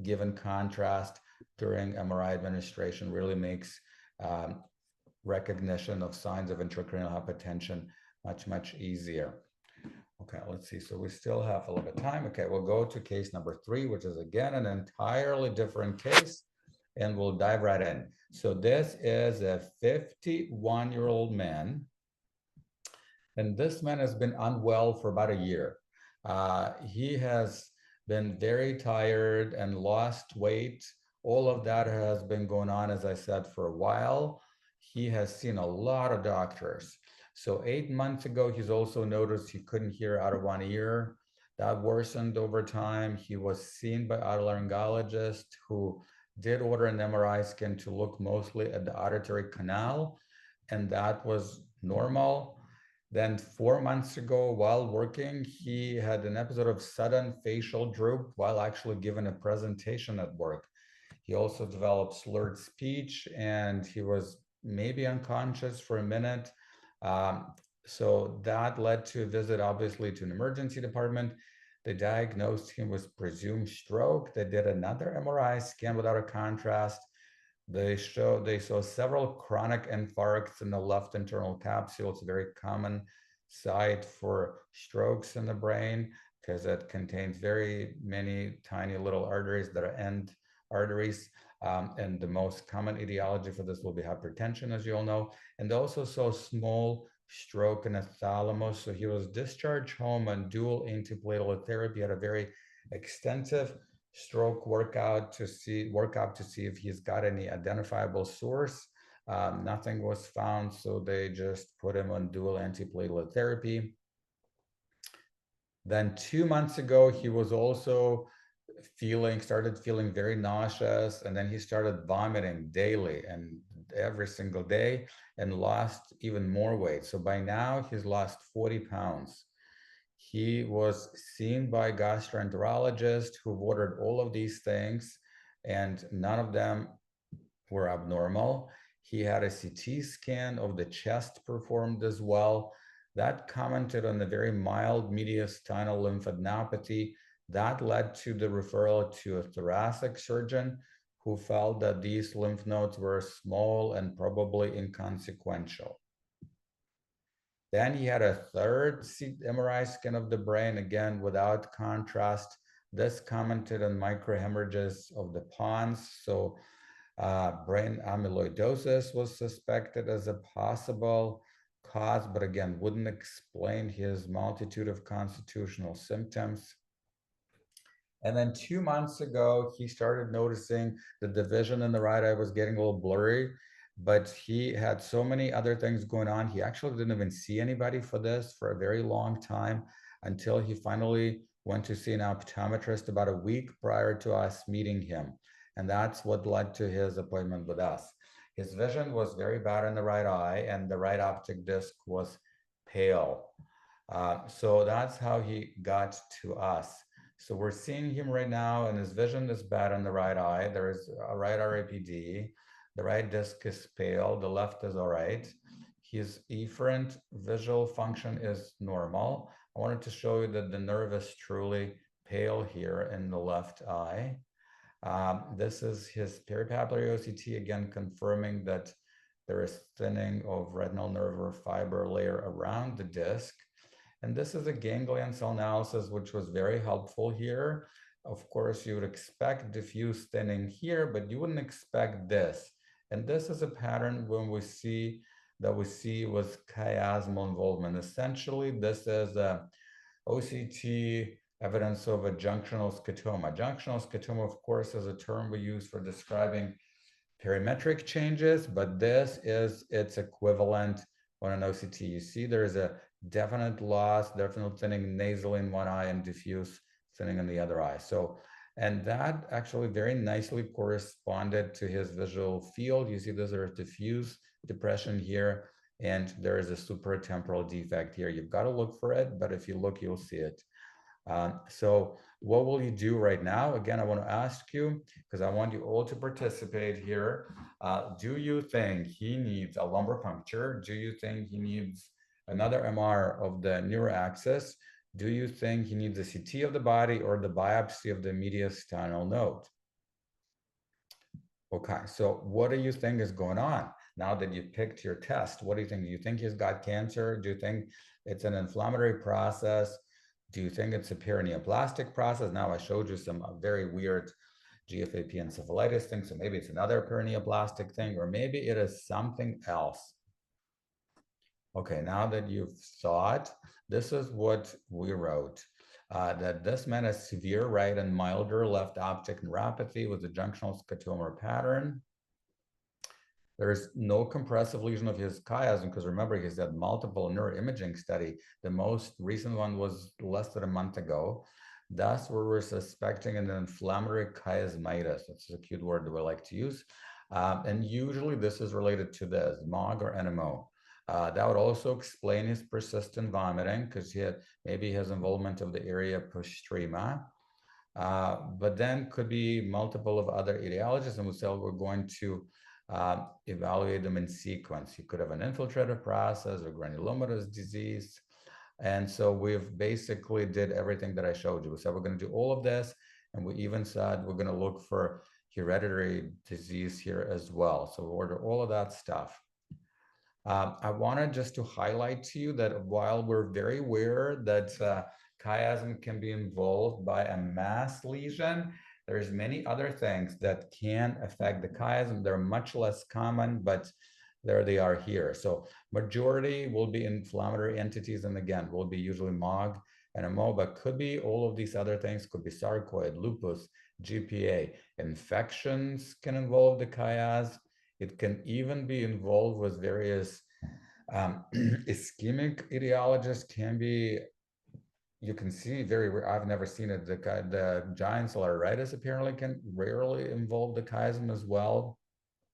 [SPEAKER 2] given contrast during MRI administration really makes recognition of signs of intracranial hypertension much easier. Okay, let's see. So we still have a little bit of time. Okay, we'll go to case number 3, which is again an entirely different case, and we'll dive right in. So this is a 51-year-old man, and this man has been unwell for about a year. He has been very tired and lost weight. All of that has been going on, as I said, for a while. He has seen a lot of doctors. So 8 months ago, he's also noticed he couldn't hear out of one ear. That worsened over time. He was seen by otolaryngologist who did order an MRI scan to look mostly at the auditory canal, and that was normal. Then 4 months ago, while working, he had an episode of sudden facial droop while actually giving a presentation at work. He also developed slurred speech, and he was maybe unconscious for a minute. So that led to a visit, obviously, to an emergency department. They diagnosed him with presumed stroke. They did another MRI scan without a contrast. They saw several chronic infarcts in the left internal capsule. It's a very common site for strokes in the brain because it contains very many tiny little arteries that are end arteries. And the most common etiology for this will be hypertension, as you all know. And they also saw small stroke in the thalamus. So he was discharged home on dual antiplatelet therapy, had a very extensive stroke workup to see if he's got any identifiable source. Nothing was found, so they just put him on dual antiplatelet therapy. Then 2 months ago, he was also started feeling very nauseous, and then he started vomiting daily and every single day and lost even more weight. So by now he's lost 40 pounds. He was seen by a gastroenterologist who ordered all of these things, and none of them were abnormal. He had a CT scan of the chest performed as well. That commented on the very mild mediastinal lymphadenopathy. That led to the referral to a thoracic surgeon who felt that these lymph nodes were small and probably inconsequential. Then he had a third MRI scan of the brain, again without contrast. This commented on microhemorrhages of the pons. So brain amyloidosis was suspected as a possible cause, but again, wouldn't explain his multitude of constitutional symptoms. And then 2 months ago, he started noticing that the vision in the right eye was getting a little blurry, but he had so many other things going on. He actually didn't even see anybody for this for a very long time until he finally went to see an optometrist about a week prior to us meeting him. And that's what led to his appointment with us. His vision was very bad in the right eye, and the right optic disc was pale. So that's how he got to us. So we're seeing him right now, and his vision is bad in the right eye. There is a right RAPD. The right disc is pale. The left is all right. His efferent visual function is normal. I wanted to show you that the nerve is truly pale here in the left eye. This is his peripapillary OCT, again confirming that there is thinning of retinal nerve or fiber layer around the disc. And this is a ganglion cell analysis, which was very helpful here. Of course, you would expect diffuse thinning here, but you wouldn't expect this. And this is a pattern when we see with chiasmal involvement. Essentially, this is a OCT evidence of a junctional scotoma. Junctional scotoma, of course, is a term we use for describing perimetric changes, but this is its equivalent on an OCT. You see there's a definite loss, definite thinning nasally in one eye and diffuse thinning in the other eye. So, and that actually very nicely corresponded to his visual field. You see there's a diffuse depression here, and there is a supratemporal defect here. You've got to look for it, but if you look, you'll see it. So what will you do right now? Again, I want to ask you, because I want you all to participate here. Do you think he needs a lumbar puncture? Do you think he needs another MR of the neuroaxis? Do you think he needs a CT of the body or the biopsy of the mediastinal node? Okay, so what do you think is going on now that you picked your test? What do you think? Do you think he's got cancer? Do you think it's an inflammatory process? Do you think it's a perineoplastic process? Now I showed you some very weird GFAP encephalitis thing, so maybe it's another perineoplastic thing, or maybe it is something else. Okay, now that you've thought, this is what we wrote. That this man has severe right and milder left optic neuropathy with a junctional scotoma pattern. There is no compressive lesion of his chiasm, because remember, he's had multiple neuroimaging study. The most recent one was less than a month ago. Thus, we're suspecting an inflammatory chiasmitis. That's a cute word that we like to use. And usually this is related to this, MOG or NMO. That would also explain his persistent vomiting, because maybe his involvement of the area postrema. But then could be multiple of other etiologies, and we said we're going to evaluate them in sequence. You could have an infiltrative process or granulomatous disease. And so we've basically did everything that I showed you. We said we're going to do all of this, and we even said we're going to look for hereditary disease here as well. So we order all of that stuff. I wanted just to highlight to you that while we're very aware that chiasm can be involved by a mass lesion, there's many other things that can affect the chiasm. They're much less common, but there they are here. So majority will be inflammatory entities, and again, will be usually MOG and MO, but could be all of these other things, could be sarcoid, lupus, GPA. Infections can involve the chiasm. It can even be involved with various ischemic etiologies. Can be, you can see I've never seen it. The giant cellulitis apparently can rarely involve the chiasm as well.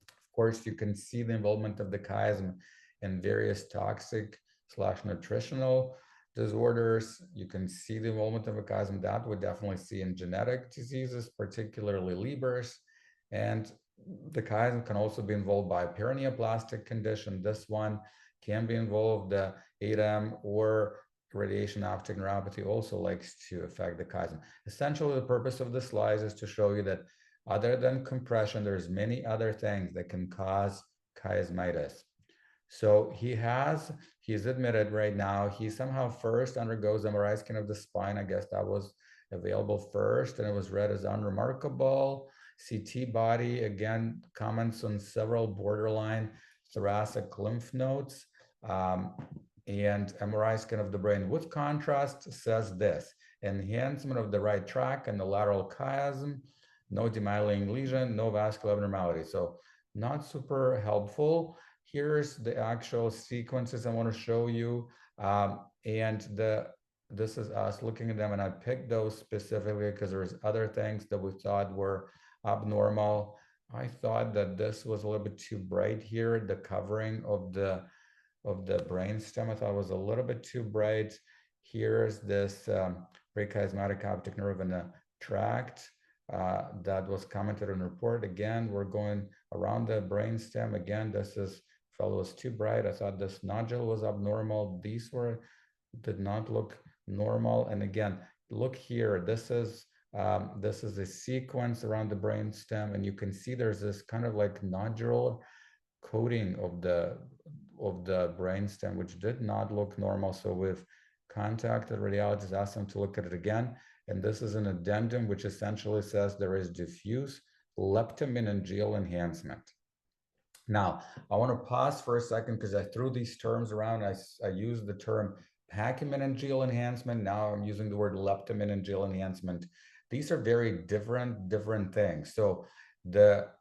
[SPEAKER 2] Of course, you can see the involvement of the chiasm in various toxic/nutritional disorders. You can see the involvement of a chiasm that we definitely see in genetic diseases, particularly Leber's. And the chiasm can also be involved by a perineoplastic condition. This one can be involved, the ADEM or radiation optic neuropathy also likes to affect the chiasm. Essentially, the purpose of the slides is to show you that other than compression, there's many other things that can cause chiasmitis. So he's admitted right now, he somehow first undergoes MRI scan of the spine. I guess that was available first, and it was read as unremarkable. CT body, again, comments on several borderline thoracic lymph nodes. And MRI scan of the brain with contrast says this: enhancement of the right tract and the lateral chiasm, no demyelinating lesion, no vascular abnormality. So not super helpful. Here's the actual sequences I want to show you. And this is us looking at them, and I picked those specifically because there's other things that we thought were abnormal. I thought that this was a little bit too bright here. The covering of the brainstem I thought was a little bit too bright. Here's this prechiasmatic optic nerve in the tract that was commented on the report. Again, we're going around the brainstem. Again, this is fellow was too bright. I thought this nodule was abnormal. These did not look normal. And again, look here. This is a sequence around the brainstem, and you can see there's this kind of like nodule coating of the brainstem, which did not look normal. So we've contacted radiologists, asked them to look at it again. And this is an addendum, which essentially says there is diffuse leptomeningeal enhancement. Now, I want to pause for a second because I threw these terms around. I used the term pachymeningeal enhancement. Now I'm using the word leptomeningeal enhancement. These are very different things. So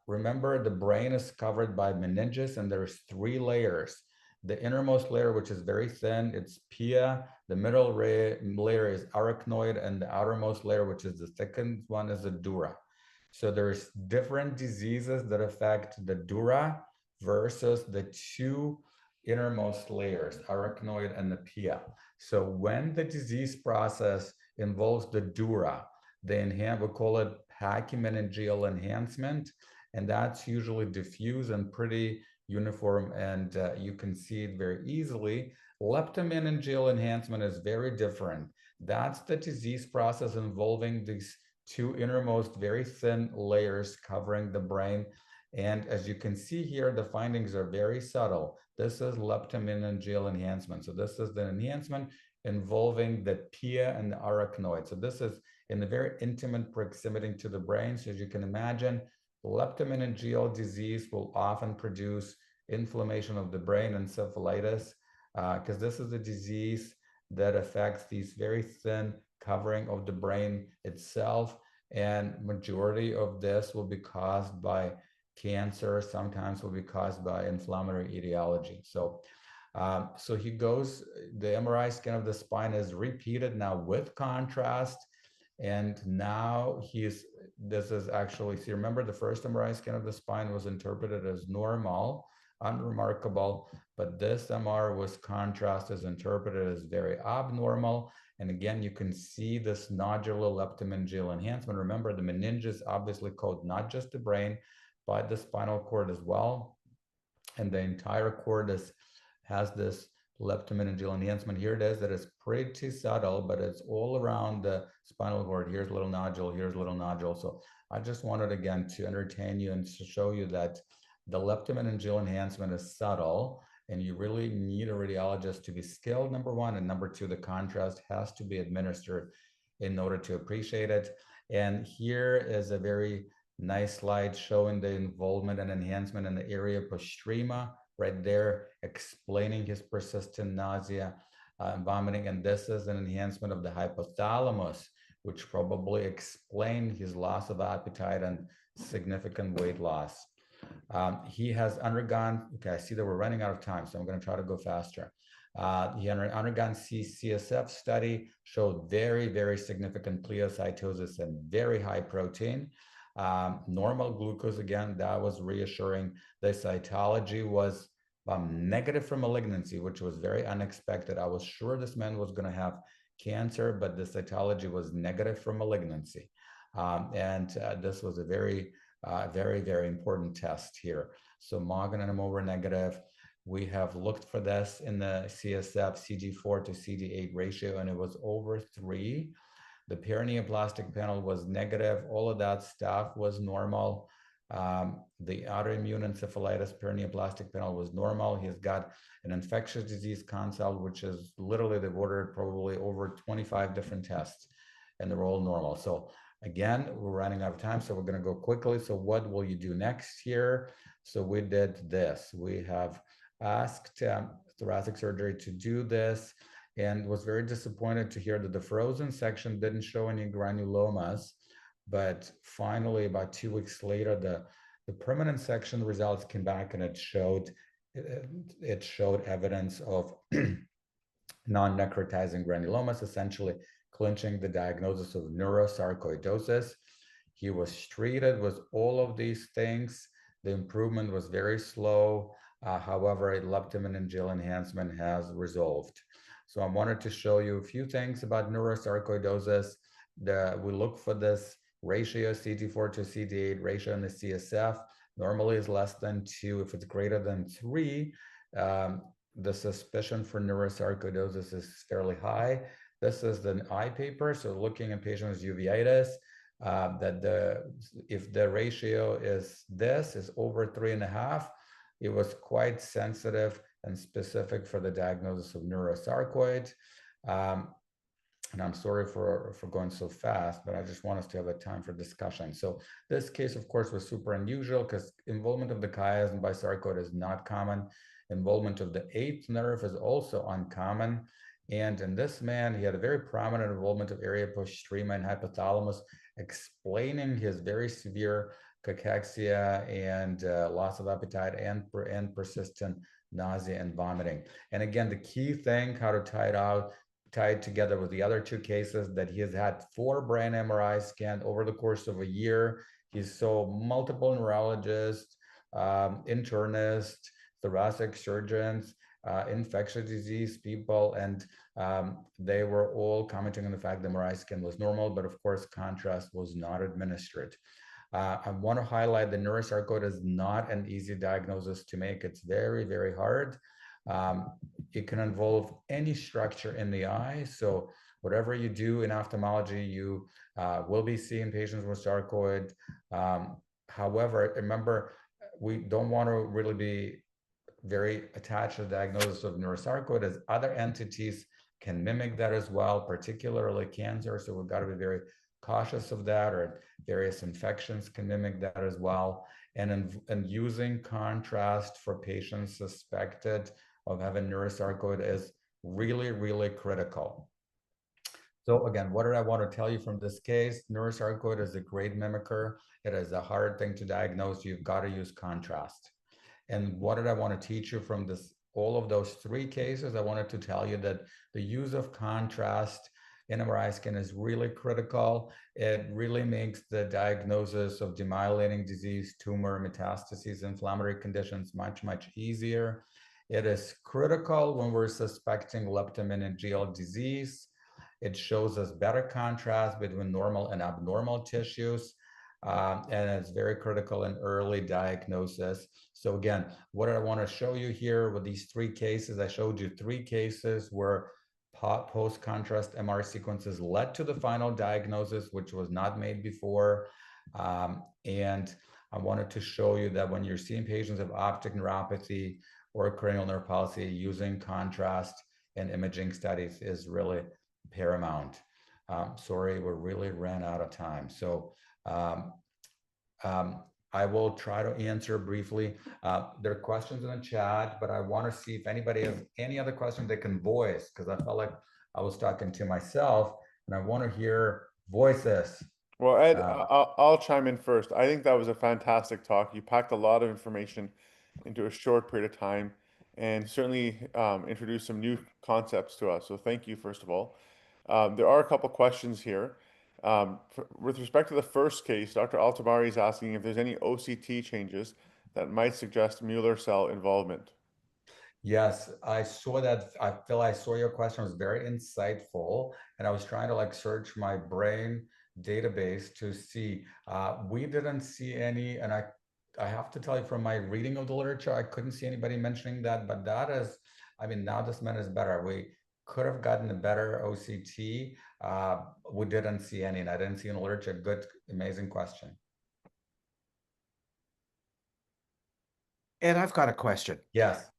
[SPEAKER 2] remember the brain is covered by meninges, and there's 3 layers. The innermost layer, which is very thin, it's pia. The middle layer is arachnoid, and the outermost layer, which is the thickened one, is the dura. So there's different diseases that affect the dura versus the 2 innermost layers, arachnoid and the pia. So when the disease process involves the dura, we call it pachymeningeal enhancement, and that's usually diffuse and pretty uniform, and you can see it very easily. Leptomeningeal enhancement is very different. That's the disease process involving these 2 innermost very thin layers covering the brain. And as you can see here, the findings are very subtle. This is leptomeningeal enhancement. So this is the enhancement involving the pia and the arachnoid. So this is in the very intimate proximity to the brain. So as you can imagine, leptomeningeal disease will often produce inflammation of the brain, encephalitis, because this is a disease that affects these very thin covering of the brain itself, and majority of this will be caused by cancer, sometimes will be caused by inflammatory etiology. So he goes, the MRI scan of the spine is repeated now with contrast, and now this is actually, see, remember the first MRI scan of the spine was interpreted as normal, unremarkable, but this MR was contrast is interpreted as very abnormal. And again, you can see this nodular leptomeningeal enhancement. Remember, the meninges obviously coat not just the brain, but the spinal cord as well. And the entire cord has this leptomeningeal enhancement. Here it is, that is pretty subtle, but it's all around the spinal cord. Here's a little nodule, here's a little nodule. So I just wanted, again, to entertain you and to show you that the leptomeningeal enhancement is subtle, and you really need a radiologist to be skilled, number 1, and number 2, the contrast has to be administered in order to appreciate it. And here is a very nice slide showing the involvement and enhancement in the area postrema, right there, explaining his persistent nausea and vomiting. And this is an enhancement of the hypothalamus, which probably explained his loss of appetite and significant weight loss. He has undergone, okay, I see that we're running out of time, so I'm going to try to go faster. He undergone CSF study, showed very significant pleocytosis and very high protein. Normal glucose, again, that was reassuring. The cytology was negative for malignancy, which was very unexpected. I was sure this man was going to have cancer, but the cytology was negative for malignancy. This was a very important test here. So MOG and NMO were negative. We have looked for this in the CSF CD4 to CD8 ratio, and it was over 3. The paraneoplastic panel was negative. All of that stuff was normal. The autoimmune encephalitis paraneoplastic panel was normal. He's got an infectious disease consult, which is literally, they've ordered probably over 25 different tests, and they're all normal. So again, we're running out of time, so we're going to go quickly. So what will you do next here? So we did this. We have asked thoracic surgery to do this. and was very disappointed to hear that the frozen section didn't show any granulomas. But finally, about 2 weeks later, the permanent section results came back, and it showed evidence of non-necrotizing granulomas, essentially clinching the diagnosis of neurosarcoidosis. He was treated with all of these things. The improvement was very slow. However, a leptomeningeal enhancement has resolved. So I wanted to show you a few things about neurosarcoidosis. We look for this ratio CD4 to CD8 ratio in the CSF. Normally is less than 2. If it's greater than 3, um, the suspicion for neurosarcoidosis is fairly high. This is an eye paper, so looking at patients with uveitis, if the ratio is over 3.5, it was quite sensitive and specific for the diagnosis of neurosarcoid. Um, and I'm sorry for going so fast, but I just want us to have a time for discussion. So this case, of course, was super unusual because involvement of the chiasm by sarcoid is not common. Involvement of the eighth nerve is also uncommon. And in this man, he had a very prominent involvement of area postrema and hypothalamus, explaining his very severe cachexia and loss of appetite and persistent nausea and vomiting. And again, the key thing, how to tie it together with the other two cases, that he has had 4 brain MRI scans over the course of a year. He saw multiple neurologists, internists, thoracic surgeons, infectious disease people, and they were all commenting on the fact the MRI scan was normal, but of course, contrast was not administered. I want to highlight the neurosarcoid is not an easy diagnosis to make. It's very, very hard. Um, it can involve any structure in the eye. So whatever you do in ophthalmology, you will be seeing patients with sarcoid. However, remember, we don't want to really be very attached to the diagnosis of neurosarcoid, as other entities can mimic that as well, particularly cancer. So we've got to be very cautious of that, or various infections can mimic that as well. And using contrast for patients suspected of having neurosarcoid is really, really critical. So again, what did I want to tell you from this case? Neurosarcoid is a great mimicker. It is a hard thing to diagnose. You've got to use contrast. And what did I want to teach you from all of those 3 cases? I wanted to tell you that the use of contrast in MRI scan is really critical. It really makes the diagnosis of demyelinating disease, tumor, metastases, inflammatory conditions much, much easier. It is critical when we're suspecting leptomeningeal disease. It shows us better contrast between normal and abnormal tissues. And it's very critical in early diagnosis. So again, what I want to show you here with these 3 cases, I showed you 3 cases where post-contrast MR sequences led to the final diagnosis, which was not made before. And I wanted to show you that when you're seeing patients of optic neuropathy or cranial nerve palsy, using contrast in imaging studies is really paramount. Sorry, we really ran out of time. So um, I will try to answer briefly. There are questions in the chat, but I want to see if anybody has any other questions they can voice, because I felt like I was talking to myself and I want to hear voices.
[SPEAKER 1] Well, Ed,
[SPEAKER 2] Uh,
[SPEAKER 1] I'll chime in first. I think that was a fantastic talk. You packed a lot of information into a short period of time and certainly introduced some new concepts to us. So thank you, first of all. There are a couple questions here. With respect to the first case, Dr. Altabari is asking if there's any OCT changes that might suggest Mueller cell involvement.
[SPEAKER 2] Yes, I saw that. I feel I saw your question was very insightful, and I was trying to like search my brain database to see. We didn't see any, and I have to tell you from my reading of the literature, I couldn't see anybody mentioning that. But that is, I mean, now this man is better. We could have gotten a better OCT. We didn't see any, and I didn't see in the literature. Good, amazing question.
[SPEAKER 3] Ed, I've got a question.
[SPEAKER 2] Yes.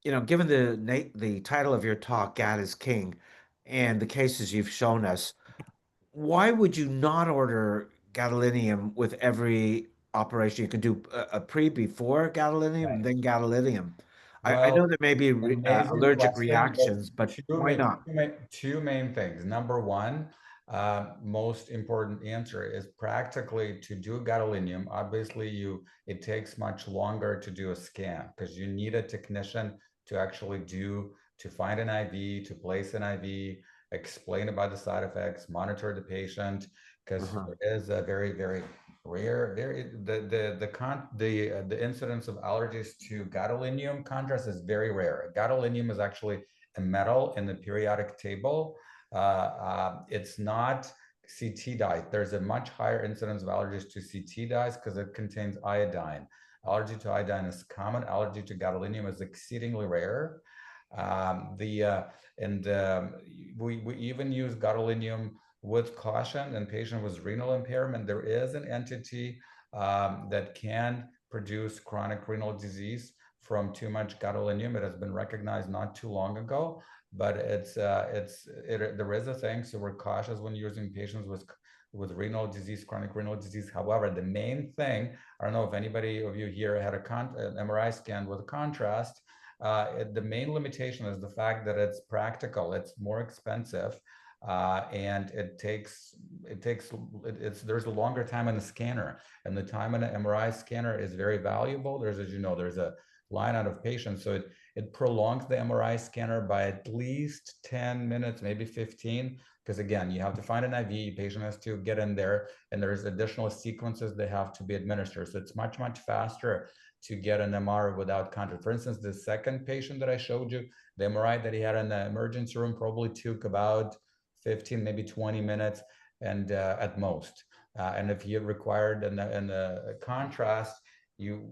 [SPEAKER 3] Given the title of your talk, God is King, and the cases you've shown us, why would you not order gadolinium with every operation? You could do a pre before gadolinium and then gadolinium. I know
[SPEAKER 2] Well,
[SPEAKER 3] there may be
[SPEAKER 2] amazing
[SPEAKER 3] allergic
[SPEAKER 2] question. There's
[SPEAKER 3] reactions, but why not?
[SPEAKER 2] two main things. Number one, most important answer is practically to do gadolinium. Obviously, it takes much longer to do a scan because you need a technician to actually to find an IV, to place an IV, explain about the side effects, monitor the patient, because
[SPEAKER 3] Uh-huh.
[SPEAKER 2] there is a very, very rare, the incidence of allergies to gadolinium contrast is very rare. Gadolinium is actually a metal in the periodic table. It's not CT dye. There's a much higher incidence of allergies to CT dyes because it contains iodine. Allergy to iodine is common. Allergy to gadolinium is exceedingly rare. The and We even use gadolinium with caution in patients with renal impairment. There is an entity that can produce chronic renal disease from too much gadolinium. It has been recognized not too long ago, but there is a thing. So we're cautious when using patients with renal disease, chronic renal disease. However, the main thing, I don't know if anybody of you here had an MRI scan with contrast. The main limitation is the fact that it's practical, it's more expensive, and there's a longer time in the scanner, and the time in an MRI scanner is very valuable. There's, as you know, there's a line out of patients, so it prolongs the MRI scanner by at least 10 minutes, maybe 15, because again, you have to find an IV, patient has to get in there, and there's additional sequences that have to be administered. So it's much, much faster to get an MR without contrast. For instance, the second patient that I showed you, the MRI that he had in the emergency room probably took about 15, maybe 20 minutes, and at most. And if he had required a contrast, you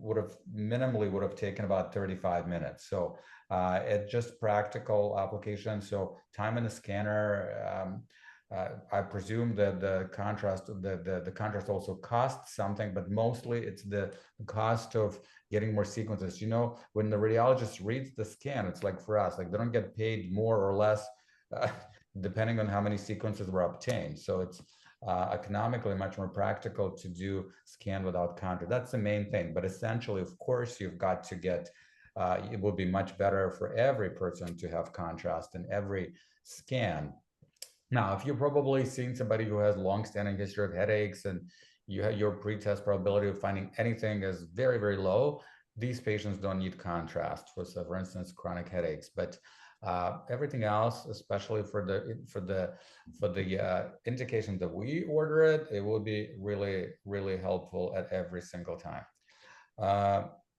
[SPEAKER 2] minimally would have taken about 35 minutes. So it's just practical application. So time in the scanner, I presume that the contrast also costs something, but mostly it's the cost of getting more sequences. You know, when the radiologist reads the scan, it's like for us, like they don't get paid more or less depending on how many sequences were obtained. So it's economically much more practical to do scan without contrast. That's the main thing. But essentially, of course, you've got to get, it will be much better for every person to have contrast in every scan. Now, if you're probably seeing somebody who has long-standing history of headaches and your pretest probability of finding anything is very, very low, these patients don't need contrast for instance, chronic headaches. But everything else, especially for the indication that we order it, it will be really, really helpful at every single time.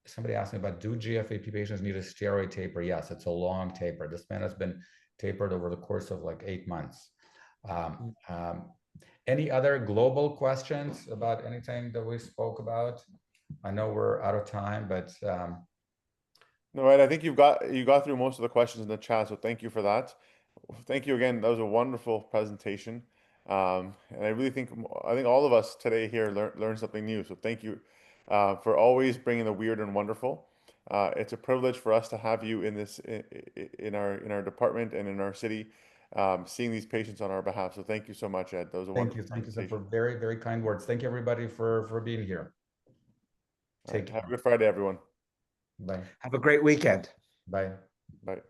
[SPEAKER 2] Somebody asked me about, do GFAP patients need a steroid taper? Yes, it's a long taper. This man has been tapered over the course of like 8 months. Any other global questions about anything that we spoke about? I know we're out of time, but
[SPEAKER 1] No, Ed, I think you got through most of the questions in the chat, so thank you for that. Thank you again. That was a wonderful presentation, and I really think all of us today here learned something new. So thank you for always bringing the weird and wonderful. It's a privilege for us to have you in in our department and in our city, seeing these patients on our behalf. So thank you so much, Ed. That was a
[SPEAKER 2] thank
[SPEAKER 1] wonderful
[SPEAKER 2] you. Thank you, sir, for
[SPEAKER 1] presentation.
[SPEAKER 2] very, very kind words. Thank you, everybody, for being here.
[SPEAKER 1] All right,
[SPEAKER 2] Take
[SPEAKER 1] have a
[SPEAKER 2] care.
[SPEAKER 1] good Friday, everyone.
[SPEAKER 2] Bye.
[SPEAKER 3] Have a great weekend.
[SPEAKER 2] Bye.
[SPEAKER 1] Bye.